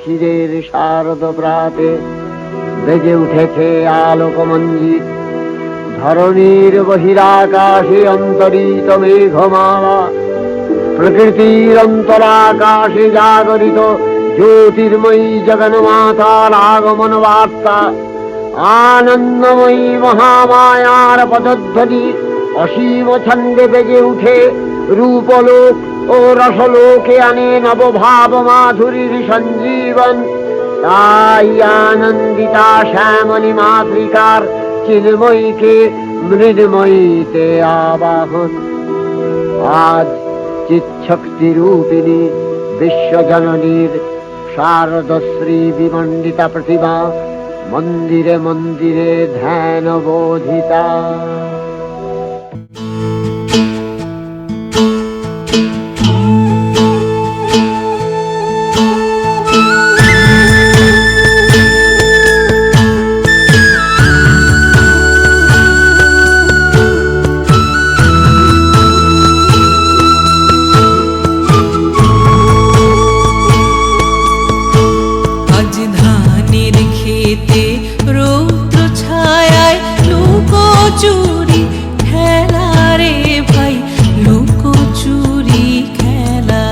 শিশিরের শারদ প্রাতে বেজে উঠেছে আলোকমঞ্জিত। ধরণীর বহিরাকাশে অন্তরিত মেঘমালা, প্রকৃতির অন্তরাকাশে জাগরিত জ্যোতির্ময়ী জগন্মাতার আগমন বার্তা। আনন্দময়ী মহামায়ার পদধ্বনি অসীম ছন্দে বেজে উঠে রূপলোক ও রসলোকে আনে নবভাব মাধুরীর সঞ্জীবন। তাই আনন্দিতা শ্যামলী মাতৃকার চিন্ময়ীকে মৃন্ময়ীতে আবাহন। আজ চিৎশক্তি রূপিণী বিশ্বজননীর শারদশ্রী বিমণ্ডিতা প্রতিমা মন্দিরে মন্দিরে ধ্যান বোধিতা। চুরি খেলা রে ভাই, লুকো চুরি খেলা।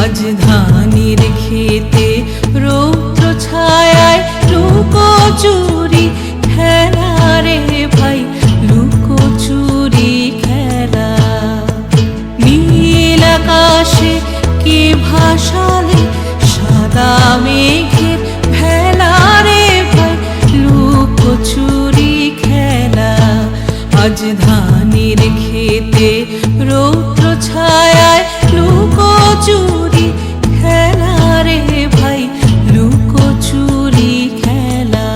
আজ ধানের খেতে রৌদ্র ছায়ায় লুকো চুরি খেলা রে ভাই, লুকো চুরি খেলা। নীল আকাশে কে ভাসালে সাদা মেঘের ভেলা রে ভাই, লুকো চুরি খেলা। আজ ধানের খেতে রৌদ্র ছায়ায় লুকো চুরি খেলা রে ভাই, লুকো চুরি খেলা।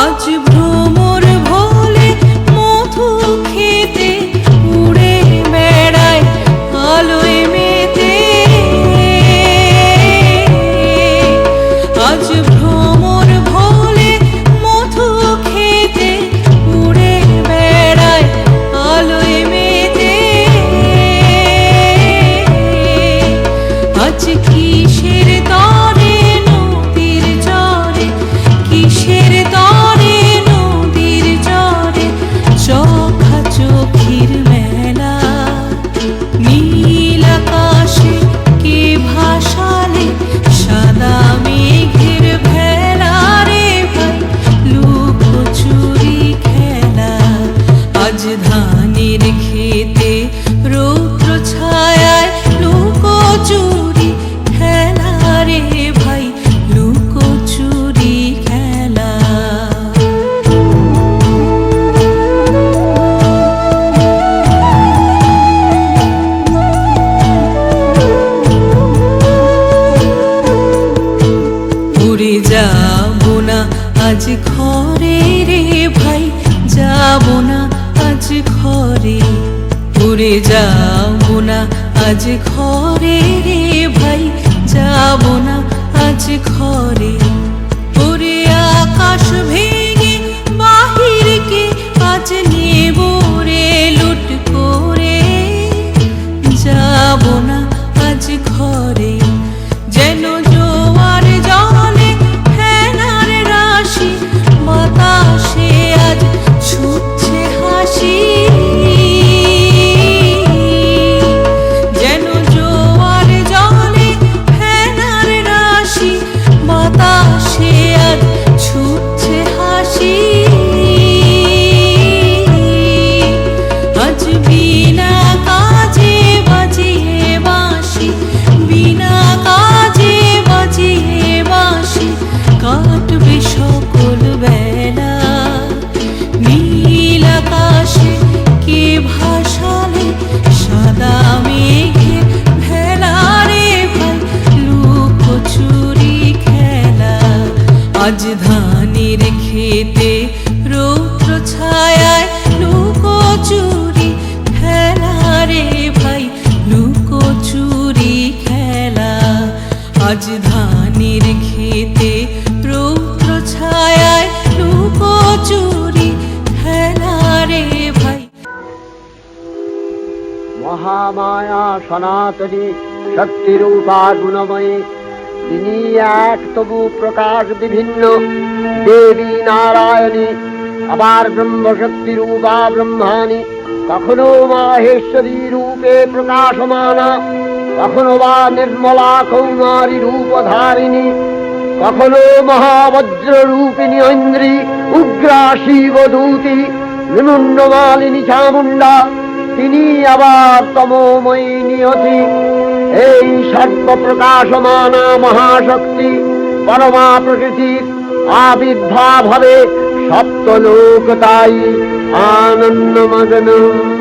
আজ ভ্রমর ভোলে মধু খেতে উড়ে বেড়ায় আলোয় মেতে। আজ ভ্রমর ভোলে মধু খেতে উড়ে বেড়ায় আলোয় মেতে। আজ কিসের তরে নদীর চরে, কিসের তরে নদীর চরে চোখা চোখির মেলা। নীল আকাশে কে ভাসালে সাদা মেঘের ভেলা রে ভাই, লুকো চুরি খেলা। আজ ধানের খেতে রৌদ্র ছায়ায় লুকো চুরি খেলা রে ভাই, লুকো চুরি খেলা। উড়ে যাবো না আজ ঘরে রে ভাই, যাবো না আজ ঘরে। উড়ে যাবো না আজ ঘরে রে ভাই, যাবো না আজ ঘরে। ওরে আকাশ ভেঙে বাহিরকে আজ নেব রে লুট করে। যাবো না আজ ঘরে। যেন জোয়ার জলে ফেনার রাশি, বাতাসে আজ ছুটছে হাসি। যেন জোয়ার জলে ফেনার রাশি, বাতাসে আজ ছুটছে হাসি। আজ বিনা কাজে বাজিয়ে বাঁশি, বিনা কাজে বাজিয়ে বাঁশি কাটবে সকল বেলা। নীল আকাশে কে ভাসালে সাদা মেঘের ভেলা রে ভাই, লুকো চুরি খেলা। আজ ধানের খেতে রৌদ্র ছায়ায় সনাতনী শক্তিরূপা গুণময়ী। তিনি এক, তবু প্রকাশ বিভিন্ন। দেবী নারায়ণী, আবার ব্রহ্মশক্তি রূপা ব্রহ্মাণী, কখনো মাহেশ্বরী রূপে প্রকাশমানা, কখনো বা নির্মলা কৌমারী রূপধারিণী, কখনো মহাবজ্র রূপিণী ঐন্দ্রী, উগ্রা শিবদূতি, নিমুন্ডমালিনী চামুণ্ডা, তিনি আবার তমোময়ী নিয়তি। এই সর্বপ্রকাশমানা মহাশক্তি পরমা প্রকৃতির আবির্ভাব হবে সপ্তলোক, তাই আনন্দমগ্ন।